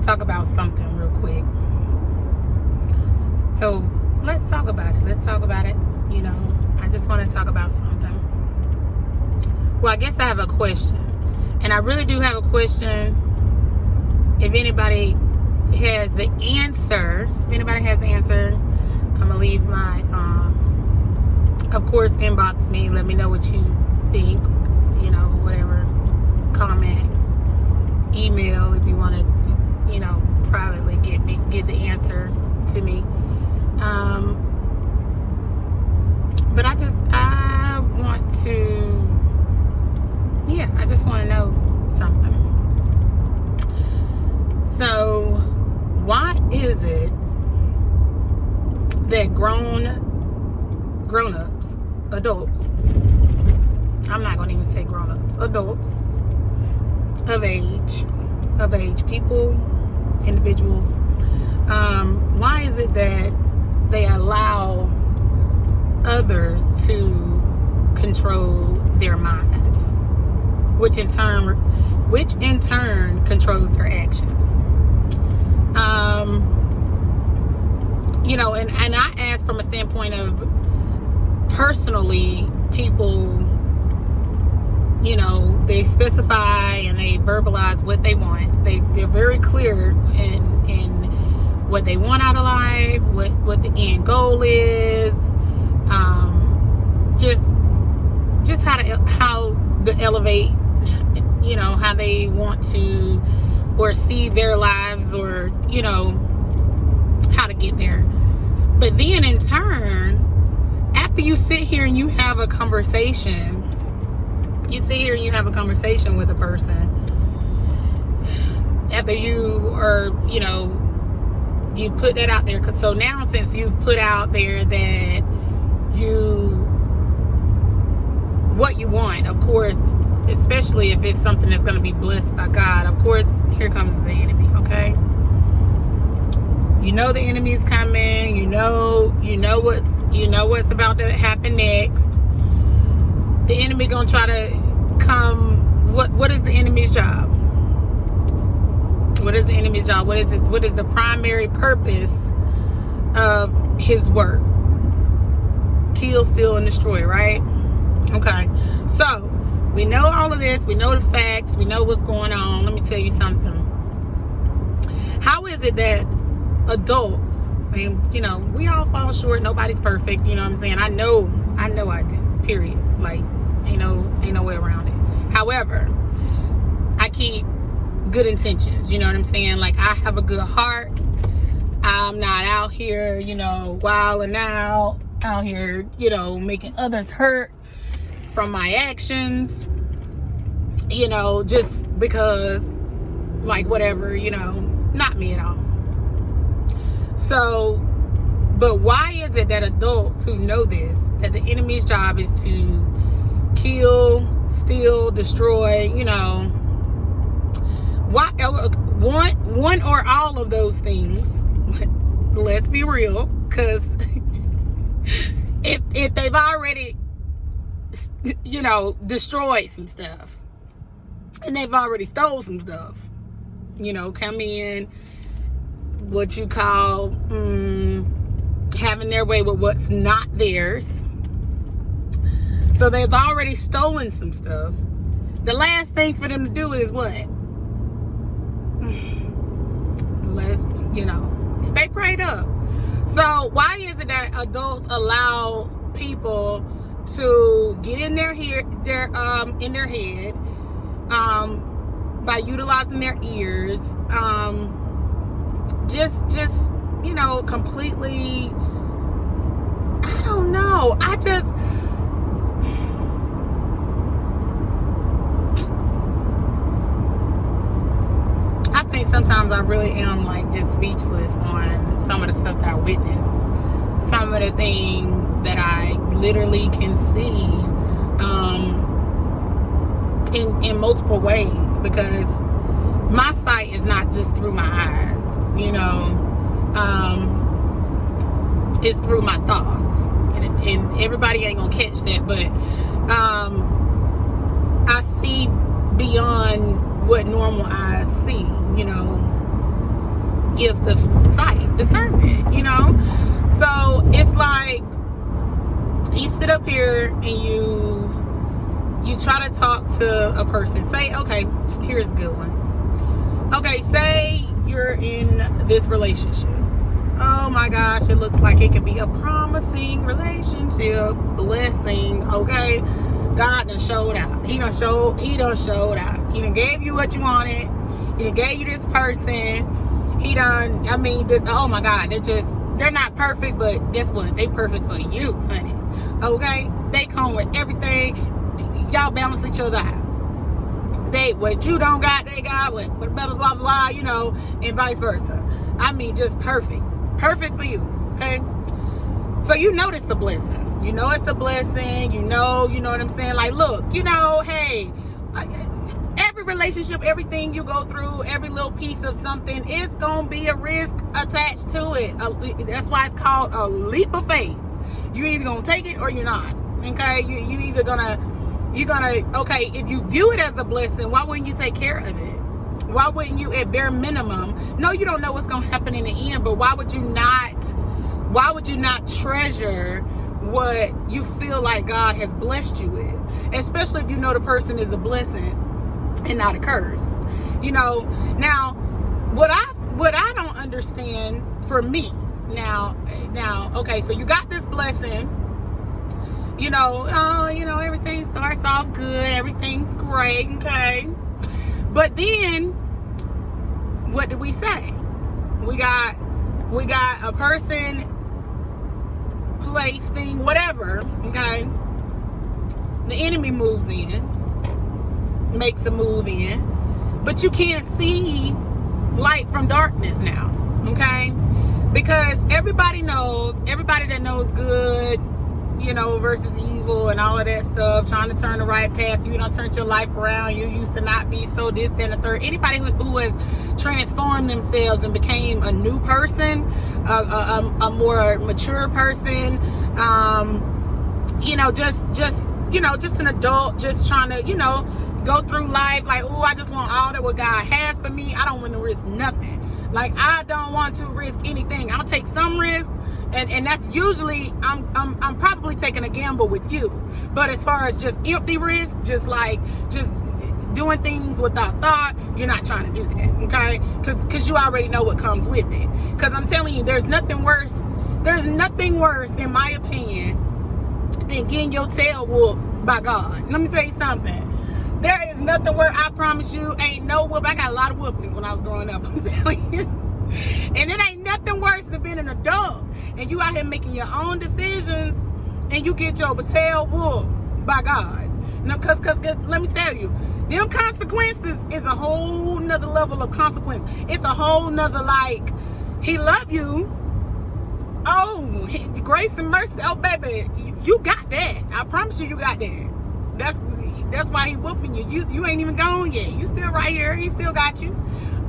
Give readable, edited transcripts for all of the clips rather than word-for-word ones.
to talk about something real quick. So let's talk about it. I just want to talk about something. Well, I guess I have a question. And I really do have a question. If anybody has the answer, I'm going to leave my, of course, inbox me. Let me know what you think, whatever. Comment, email if you want to, privately get the answer to me. But I just want to know something. So, why is it that grown-ups, adults, I'm not going to even say grown-ups, adults of age, people, individuals, why is it that they allow others to control their mind, which in turn controls their actions? And I ask from a standpoint of personally, people, they specify and they verbalize what they want. They're very clear in what they want out of life, what the end goal is, just how to elevate, how they want to or see their lives, or how to get there. But then in turn, after you sit here and you have a conversation with a person, after you are, you put that out there. So now, since you've put out there that what you want, of course, especially if it's something that's going to be blessed by God, of course, here comes the enemy, okay? The enemy is coming. You know what's about to happen next. The enemy gonna try to come. What is the enemy's job? What is the enemy's job? What is the primary purpose of his work? Kill, steal, and destroy, right? Okay. So we know all of this. We know the facts. We know what's going on. Let me tell you something. How is it that adults, we all fall short. Nobody's perfect. You know what I'm saying? I know I do. Period. Like, ain't no way around it. However, I keep good intentions. You know what I'm saying? Like, I have a good heart. I'm not out here, wilding out here, making others hurt from my actions. Just because, like, whatever. Not me at all. So, but why is it that adults who know this, that the enemy's job is to kill, steal, destroy, why, one or all of those things, let's be real, because if they've already, destroyed some stuff, and they've already stole some stuff, come in, what you call having their way with what's not theirs. So they've already stolen some stuff. The last thing for them to do is what? Let's, stay prayed up. So why is it that adults allow people to get in their head by utilizing their ears, just completely, I don't know. I think sometimes I really am just speechless on some of the stuff that I witness, some of the things that I literally can see in multiple ways, because my sight is not just through my eyes, it's through my thoughts, and everybody ain't gonna catch that, but I see beyond what normal eyes see, gift of sight, discernment, you know? So it's like you sit up here and you try to talk to a person. Say, okay, here's a good one. Okay, say you're in this relationship. Oh my gosh, it looks like it could be a promising relationship, blessing, okay? God done showed out. He done showed out. He done gave you what you wanted. He done gave you this person. He done, I mean, oh my God, they're not perfect, but guess what? They perfect for you, honey. Okay? They come with everything. Y'all balance each other out. What you don't got, they got, what blah, blah, blah, blah, you know, and vice versa. I mean, just perfect. Perfect for you, okay? So you know it's a blessing. You know it's a blessing. You know what I'm saying? Like, look, you know, hey, every relationship, everything you go through, every little piece of something, it's going to be a risk attached to it. That's why it's called a leap of faith. You either going to take it or you're not, okay? You either you're going to, okay, if you view it as a blessing, why wouldn't you take care of it? Why wouldn't you, at bare minimum, no, you don't know what's going to happen in the end, but why would you not treasure what you feel like God has blessed you with? Especially if you know the person is a blessing and not a curse. You know, now, what I don't understand for me, now, okay, so you got this blessing, you know, everything starts off good, everything's great, okay? But then, what do we say? We got a person, place, thing, whatever, okay? The enemy moves in, makes a move in, but you can't see light from darkness now, okay? Because everybody that knows good, you know, versus evil and all of that stuff, trying to turn the right path. You don't turn your life around. You used to not be so this, that, and the third. Anybody who has transformed themselves and became a new person, a more mature person, you know, just an adult, just trying to, you know, go through life like, oh, I just want all that what God has for me. I don't want to risk nothing. Like, I don't want to risk anything. I'll take some risk. And that's usually, I'm probably taking a gamble with you. But as far as just empty risk, just doing things without thought, you're not trying to do that, okay? Because you already know what comes with it. Because I'm telling you, there's nothing worse, in my opinion, than getting your tail whooped by God. Let me tell you something. There is nothing worse, I promise you, ain't no whoop. I got a lot of whoopings when I was growing up, I'm telling you. And it ain't nothing worse than being an adult and you out here making your own decisions and you get your tail whooped by God. Now, cause let me tell you, them consequences is a whole nother level of consequence. It's a whole nother, like, he love you. Oh, grace and mercy. Oh, baby, you got that. I promise you got that. That's why he whooping you. You ain't even gone yet. You still right here. He still got you.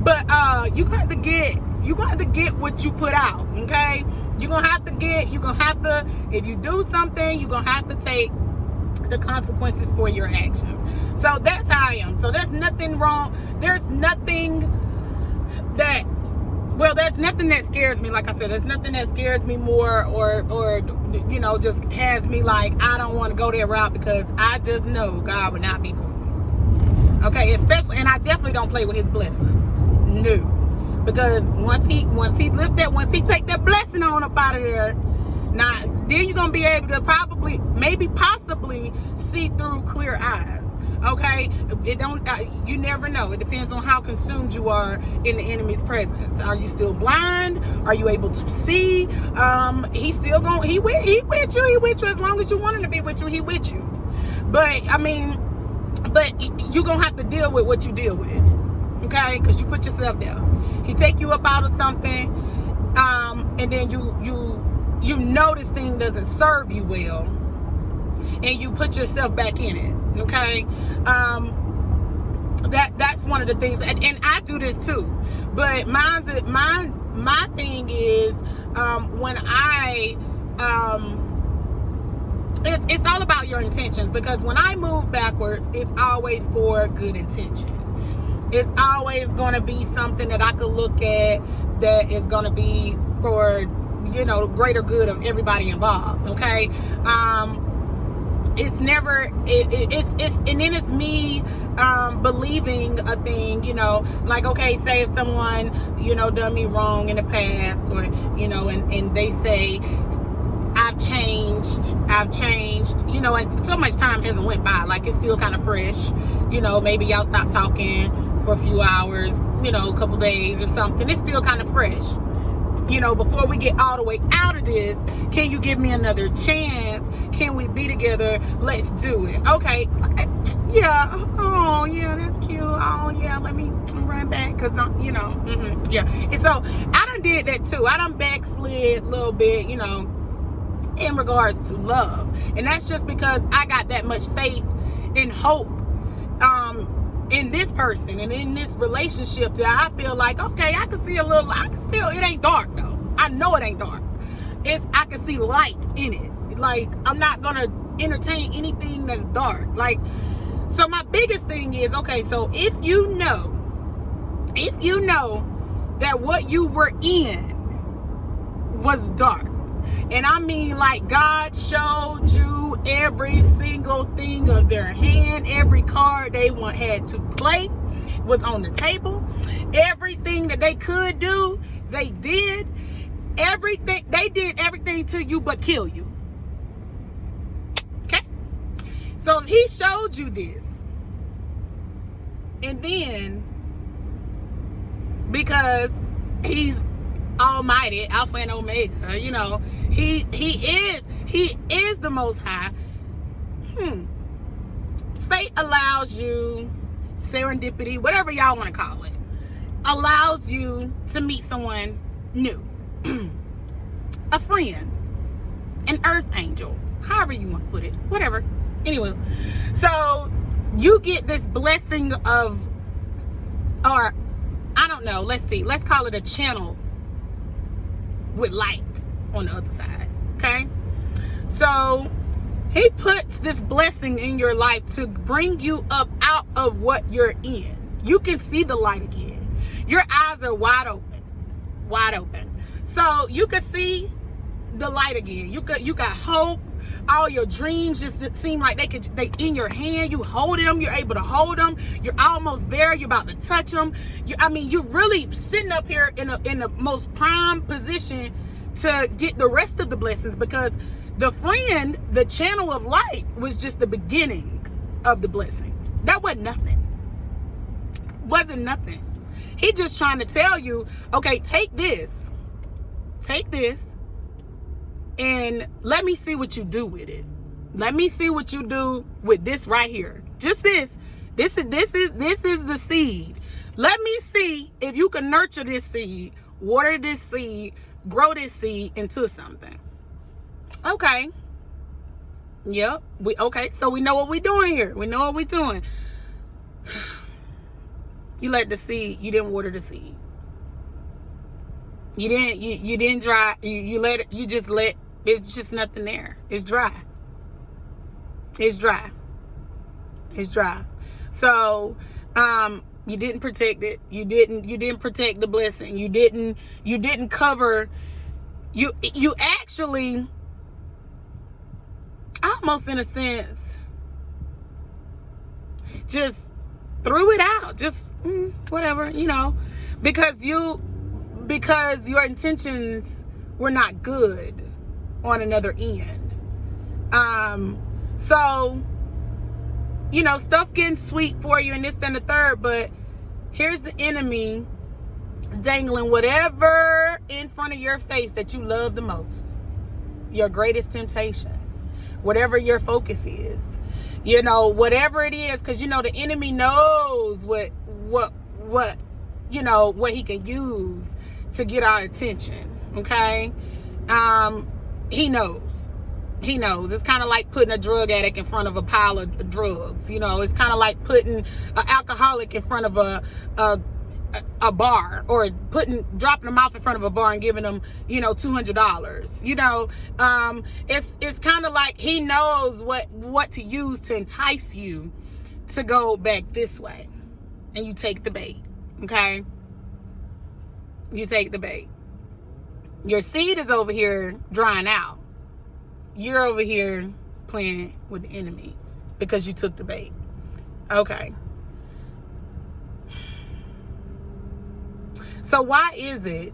But you gonna have to get what you put out, okay? You're gonna have to, if you do something, you're gonna have to take the consequences for your actions. So that's how I am. So there's nothing wrong. There's nothing that scares me. Like I said, there's nothing that scares me more or you know, just has me like, I don't want to go that route because I just know God would not be pleased. Okay, especially, and I definitely don't play with his blessings. No. Because once he take that blessing on up out of there, now then you're gonna be able to possibly see through clear eyes. Okay, you never know. It depends on how consumed you are in the enemy's presence. Are you still blind? Are you able to see? He's still going. He with you as long as you want him to be with you. He with you. But I mean, you're gonna have to deal with what you deal with. Okay, because you put yourself there. He take you up out of something, and then you know this thing doesn't serve you well, and you put yourself back in it. Okay, that's one of the things, and I do this too. But my thing is when I it's all about your intentions, because when I move backwards, it's always for good intention. It's always going to be something that I could look at that is going to be for, you know, the greater good of everybody involved. Okay. It's never, and then it's me believing a thing, you know, like, okay, say if someone, you know, done me wrong in the past, or, you know, and they say, I've changed, you know, and so much time hasn't went by, like it's still kind of fresh, you know, maybe y'all stop talking for a few hours, you know, a couple days or something, it's still kind of fresh, you know, before we get all the way out of this, can you give me another chance? Can we be together? Let's do it. Okay. Yeah. Oh, yeah, that's cute. Oh, yeah, let me run back, because, you know, yeah. And so I done did that too. I done backslid a little bit, you know, in regards to love. And that's just because I got that much faith and hope in this person and in this relationship that I feel like, okay, I can see it ain't dark though. I know it ain't dark. I can see light in it. Like, I'm not gonna entertain anything that's dark. Like, so my biggest thing is, okay, so if you know that what you were in was dark, and I mean, like, God showed you every single thing of their hand, every card they had to play was on the table, everything that they could do, they did everything. They did everything to you but kill you. Okay? So he showed you this, and then because he's Almighty, Alpha and Omega, you know, he is the Most High. Fate allows you, serendipity, whatever y'all want to call it, allows you to meet someone new, a friend, an earth angel, however you want to put it, whatever. Anyway, so you get this blessing of, or I don't know, let's call it a channel with light on the other side. Okay, so he puts this blessing in your life to bring you up out of what you're in. You can see the light again. Your eyes are wide open, so you can see the light again. You got hope. All your dreams just seem like they in your hand. You holding them. You're able to hold them. You're almost there. You're about to touch them. You're really sitting up here in the most prime position to get the rest of the blessings, because the friend, the channel of light, was just the beginning of the blessings. That wasn't nothing. He just trying to tell you, okay, take this, and let me see what you do with it. Let me see what you do with this right here. Just this. This is the seed. Let me see if you can nurture this seed, water this seed, grow this seed into something. Okay. Yep. Okay. So we know what we're doing here. We know what we're doing. You let the seed. You didn't water the seed. You didn't dry. You let it. You just let. It's just nothing there. It's dry. So, you didn't protect it. You didn't protect the blessing. You didn't cover. You actually, almost in a sense, just threw it out. Just whatever, you know, because your intentions were not good on another end. So, you know, stuff getting sweet for you and this and the third, but here's the enemy dangling whatever in front of your face that you love the most, your greatest temptation, whatever your focus is, you know, whatever it is, because, you know, the enemy knows what you know, what he can use to get our attention. Okay. He knows. It's kind of like putting a drug addict in front of a pile of drugs. You know, it's kind of like putting an alcoholic in front of a bar, or dropping them off in front of a bar and giving them, you know, $200. You know, it's kind of like he knows what to use to entice you to go back this way, and you take the bait. Okay. You take the bait. Your seed is over here drying out. You're over here playing with the enemy because you took the bait. Okay. So why is it?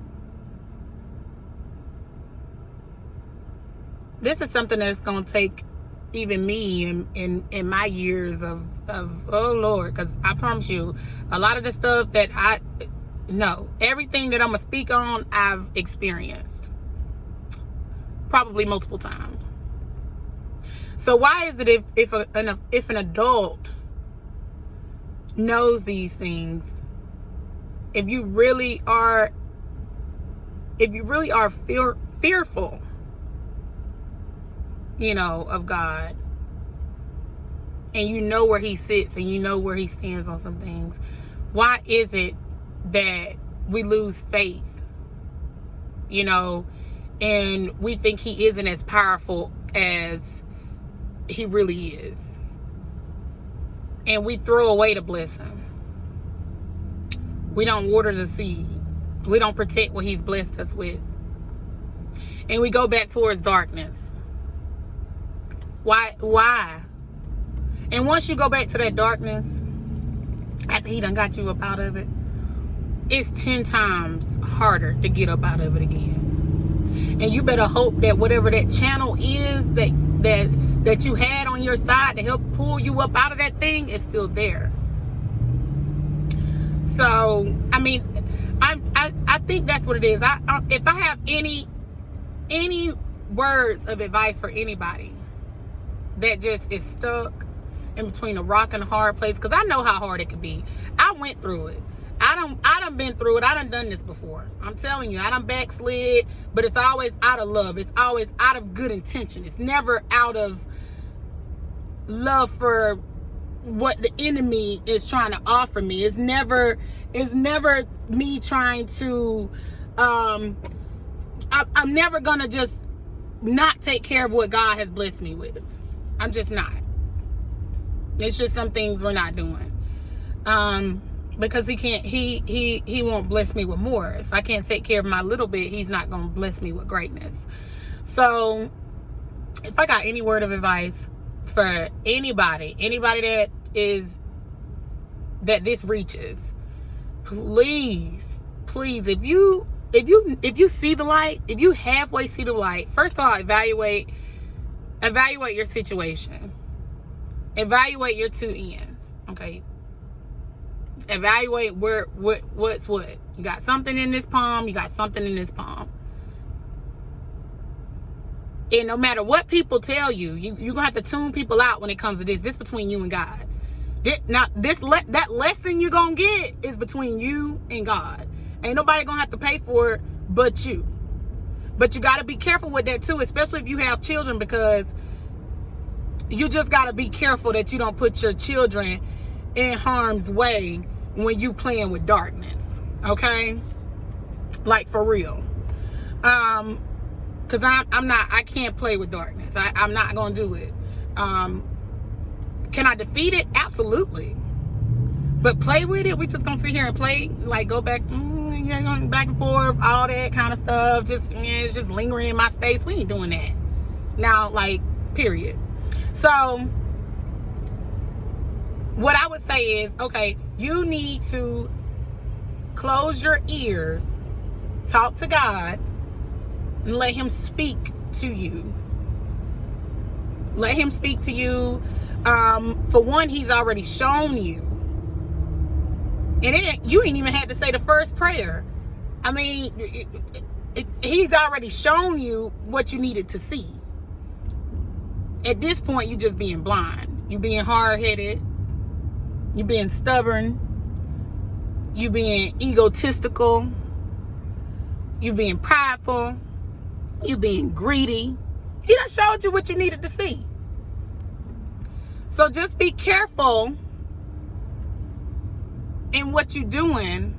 This is something that's going to take even me in my years of oh Lord, because I promise you, a lot of the stuff that everything that I'm going to speak on, I've experienced. Probably multiple times. So why is it if an adult knows these things, if you really are fearful, of God, and you know where he sits and you know where he stands on some things, why is it that we lose faith, and we think he isn't as powerful as he really is, and we throw away the blessing? We don't water the seed. We don't protect what he's blessed us with, and we go back towards darkness. Why? And once you go back to that darkness, after he done got you up out of it, it's 10 times harder to get up out of it again. And you better hope that whatever that channel is that you had on your side to help pull you up out of that thing is still there. So, I mean, I think that's what it is. If I have any words of advice for anybody that just is stuck in between a rock and a hard place, because I know how hard it could be. I went through it. I done been through it. I done this before. I'm telling you, I done backslid, but it's always out of love. It's always out of good intention. It's never out of love for what the enemy is trying to offer me. It's never me trying to I'm never gonna just not take care of what God has blessed me with. I'm just not. It's just some things we're not doing. Because he won't bless me with more. If I can't take care of my little bit, he's not gonna bless me with greatness. So if I got any word of advice for anybody that this reaches, please, if you see the light, if you halfway see the light, first of all, evaluate your situation. Evaluate your two ends. Okay. Evaluate what's what. You got something in this palm, you got something in this palm. And no matter what people tell you, you're gonna have to tune people out when it comes to this. This between you and God. That lesson you're gonna get is between you and God. Ain't nobody gonna have to pay for it but you. But you gotta be careful with that too, especially if you have children, because you just gotta be careful that you don't put your children in harm's way when you playing with darkness. Okay? Like, for real. Because I can't play with darkness. I'm not gonna do it. Can I defeat it? Absolutely. But play with it? We just gonna sit here and play, like, go back back and forth, all that kind of stuff. It's just lingering in my space. We ain't doing that now, like, period. So what I would say is, okay, you need to close your ears, talk to God, and let him speak to you. Let him speak to you. For one, he's already shown you. And you ain't even had to say the first prayer. I mean, he's already shown you what you needed to see. At this point, you just being blind. You being hard-headed. You being stubborn. You being egotistical. You being prideful. You being greedy. He done showed you what you needed to see. So just be careful in what you're doing,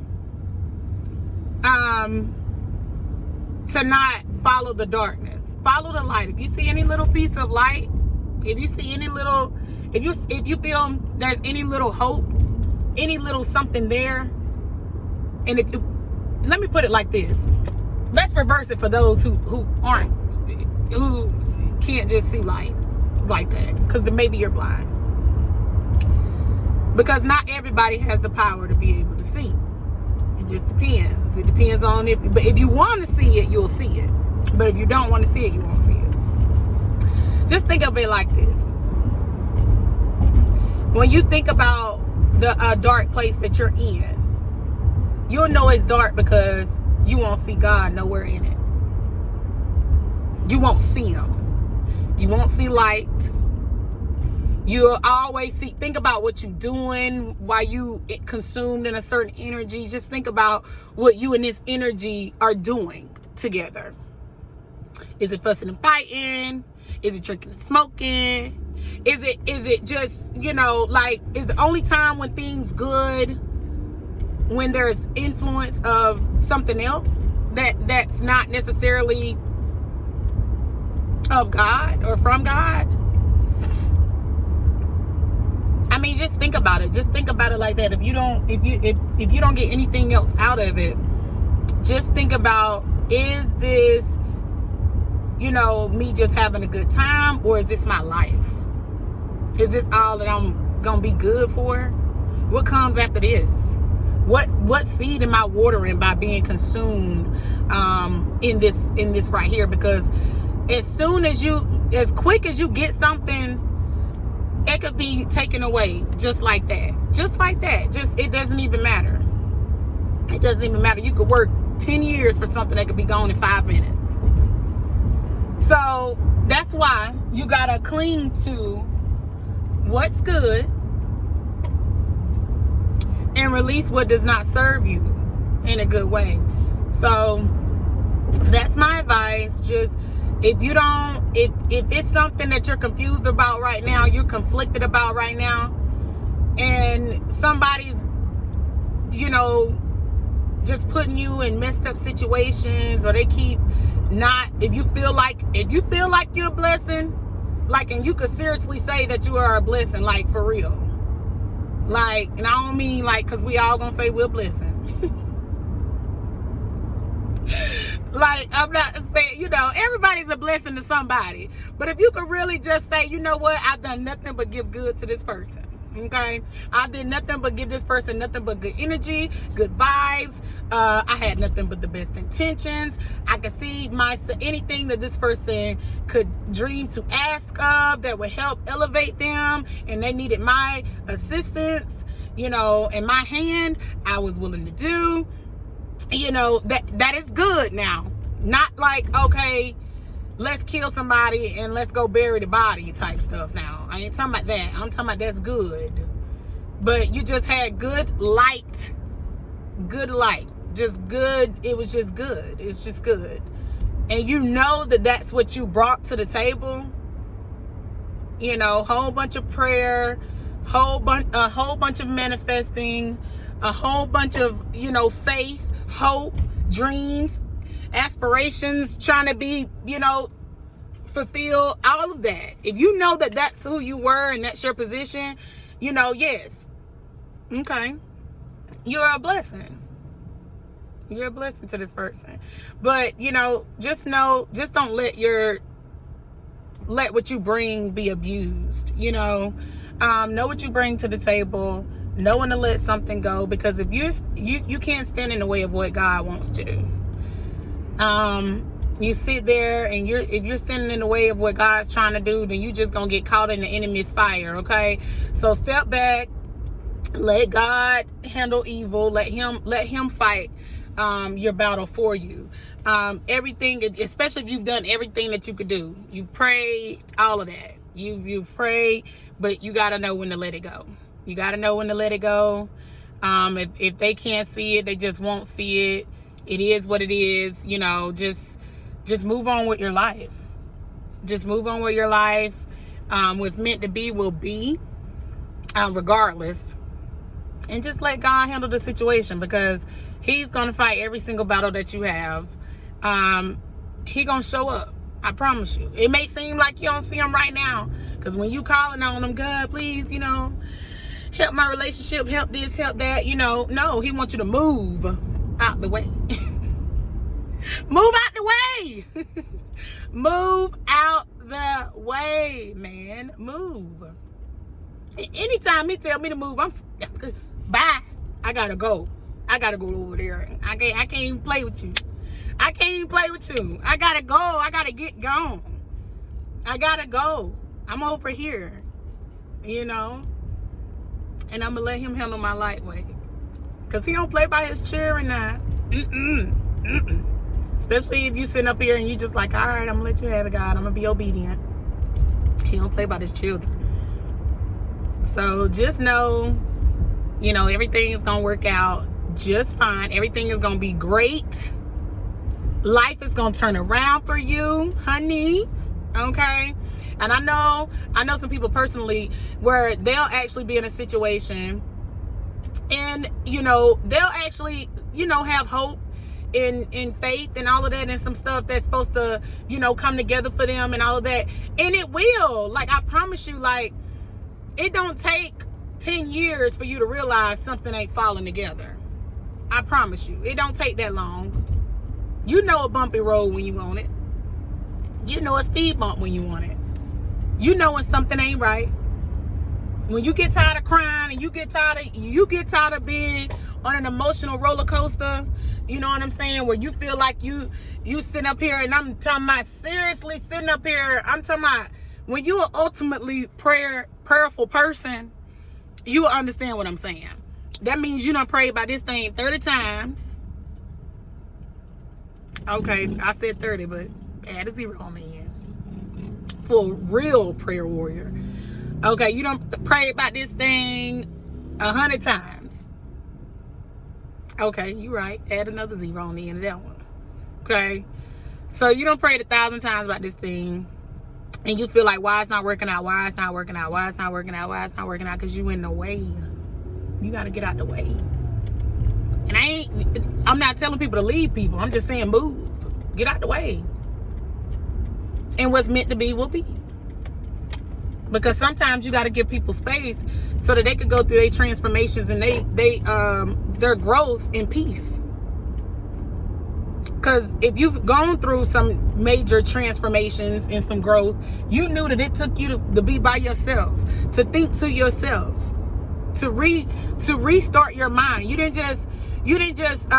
to not follow the darkness. Follow the light. If you see any little piece of light, if you see any little, if you feel there's any little hope, any little something there, and let me put it like this. Let's reverse it for those who can't just see light like that, because then maybe you're blind. Because not everybody has the power to be able to see. It just depends. It depends on but if you want to see it, you'll see it. But if you don't want to see it, you won't see it. Just think of it like this. When you think about the dark place that you're in, you'll know it's dark because you won't see God nowhere in it. You won't see him. You won't see light. You'll always think about what you're doing while you consumed in a certain energy. Just think about what you and this energy are doing together. Is it fussing and fighting? Is it drinking and smoking? Is it just, like, is the only time when things good when there's influence of something else that's not necessarily of God or from God? I mean, just think about it. Just think about it like that. If you don't get anything else out of it, just think about, is this, me just having a good time, or is this my life? Is this all that I'm gonna be good for? What comes after this? What seed am I watering by being consumed in this right here? Because as quick as you get something, it could be taken away just like that. Just like that. It doesn't even matter. It doesn't even matter. You could work 10 years for something that could be gone in 5 minutes. So that's why you gotta cling to what's good and release what does not serve you in a good way. So that's my advice. Just, if it's something that you're confused about right now, you're conflicted about right now, and somebody's, just putting you in messed up situations, or they keep if you feel like you're a blessing, like, and you could seriously say that you are a blessing, like, for real. Like, and I don't mean like, cause we all gonna say we're a blessing. Like, I'm not saying, everybody's a blessing to somebody. But if you could really just say, you know what, I've done nothing but give good to this person. Okay, I did nothing but give this person nothing but good energy, good vibes. I had nothing but the best intentions. I could see anything that this person could dream to ask of that would help elevate them, and they needed my assistance, in my hand, I was willing to do. That is good now. Not like, okay, let's kill somebody and let's go bury the body type stuff now. I ain't talking about that. I'm talking about that's good. But you just had good light. Just good. It was just good. It's just good. And that's what you brought to the table. Whole bunch of prayer, a whole bunch of manifesting, a whole bunch of, faith, hope, dreams, aspirations, trying to be, fulfill all of that. If you know that that's who you were and that's your position, yes, okay, you're a blessing. You're a blessing to this person. But just don't let what you bring be abused. Know what you bring to the table. Know when to let something go, because if you can't stand in the way of what God wants to do. You sit there and if you're standing in the way of what God's trying to do, then you just gonna get caught in the enemy's fire. Okay, so step back, let God handle evil, let him fight your battle for you. Everything, especially if you've done everything that you could do, you prayed, all of that, you prayed, but you got to know when to let it go. You got to know when to let it go. If they can't see it, they just won't see it. It is what it is. Just move on with your life. Just move on with your life. What's meant to be will be, regardless. And just let God handle the situation, because he's going to fight every single battle that you have. He going to show up. I promise you. It may seem like you don't see him right now, because when you calling on him, God, please, help my relationship, help this, help that, no, he wants you to move out out the way. Move out the way. Move out the way, man. Move. Anytime he tell me to move, I'm bye. I gotta go. I gotta go over there. I can't even play with you. I can't even play with you. I gotta go. I gotta get gone. I gotta go. I'm over here. You know? And I'm gonna let him handle my lightweight. Cause he don't play by his children now. Especially if you sitting up here and you just like, all right, I'm gonna let you have it, God. I'm gonna be obedient. He don't play by his children. So just know, you know, everything is gonna work out just fine. Everything is gonna be great. Life is gonna turn around for you, honey. Okay? And I know some people personally where they'll actually be in a situation and, you know, they'll actually, you know, have hope in faith and all of that, and some stuff that's supposed to, you know, come together for them and all of that. And it will. Like, I promise you, like, it don't take 10 years for you to realize something ain't falling together. I promise you. It don't take that long. You know a bumpy road when you want it. You know a speed bump when you want it. You know when something ain't right. When you get tired of crying and you get tired of being on an emotional roller coaster, you know what I'm saying, where you feel like you sitting up here, and I'm talking about seriously sitting up here, I'm talking about when you're ultimately prayerful person, you will understand what I'm saying. That means you done prayed about this thing 30 times. Okay, I said 30, but add a 0 on the end. For a real prayer warrior. Okay, you done prayed about this thing 100 times. Okay, you right. Add another 0 on the end of that one. Okay, so you done prayed 1,000 times about this thing, and you feel like, why it's not working out, why it's not working out, why it's not working out, why it's not working out, because you in the way. You got to get out the way. And I'm not telling people to leave people. I'm just saying move. Get out the way. And what's meant to be will be. Because sometimes you got to give people space so that they could go through their transformations and their growth in peace. Because if you've gone through some major transformations and some growth, you knew that it took you to be by yourself, to think to yourself, to restart your mind. You didn't just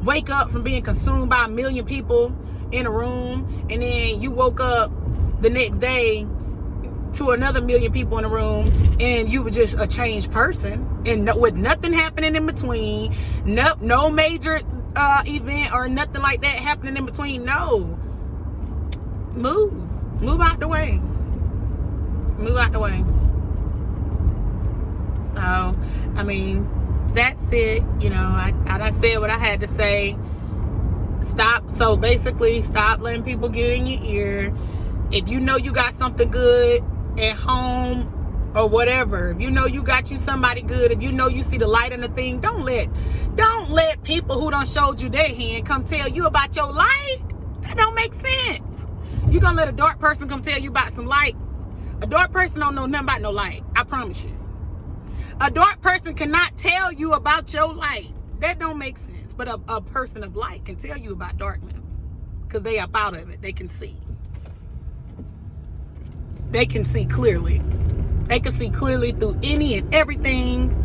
wake up from being consumed by 1 million people in a room, and then you woke up the next day to another 1 million people in a room, and you were just a changed person, and with nothing happening in between, no major event or nothing like that happening in between. No, move out the way. Move out the way. So, I mean, that's it. You know, I said what I had to say. So basically, stop letting people get in your ear. If you know you got something good at home or whatever, if you know you got you somebody good, if you know you see the light in the thing, don't let people who done showed you their hand come tell you about your light. That don't make sense. You gonna let a dark person come tell you about some light? A dark person don't know nothing about no light. I promise you. A dark person cannot tell you about your light. That don't make sense. But a person of light can tell you about darkness, because they up out of it. They can see. They can see clearly. They can see clearly through any and everything.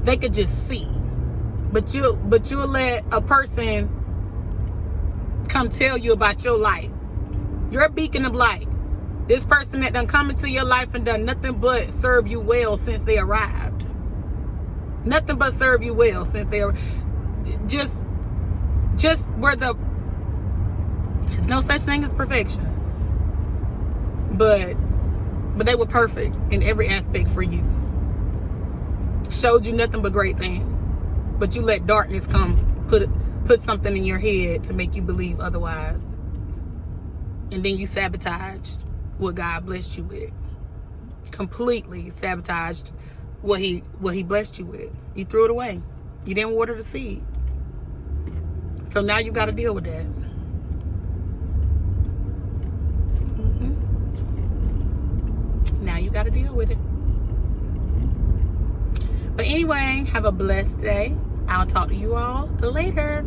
They could just see. But you'll let a person come tell you about your light. You're a beacon of light. This person that done come into your life and done nothing but serve you well since they arrived. Nothing but serve you well since they arrived. Just where there's no such thing as perfection. But they were perfect in every aspect for you. Showed you nothing but great things. But you let darkness come, put something in your head to make you believe otherwise. And then you sabotaged what God blessed you with. Completely sabotaged what he blessed you with. You threw it away. You didn't water the seed. So now you got to deal with that. Now you got to deal with it. But anyway, have a blessed day. I'll talk to you all later.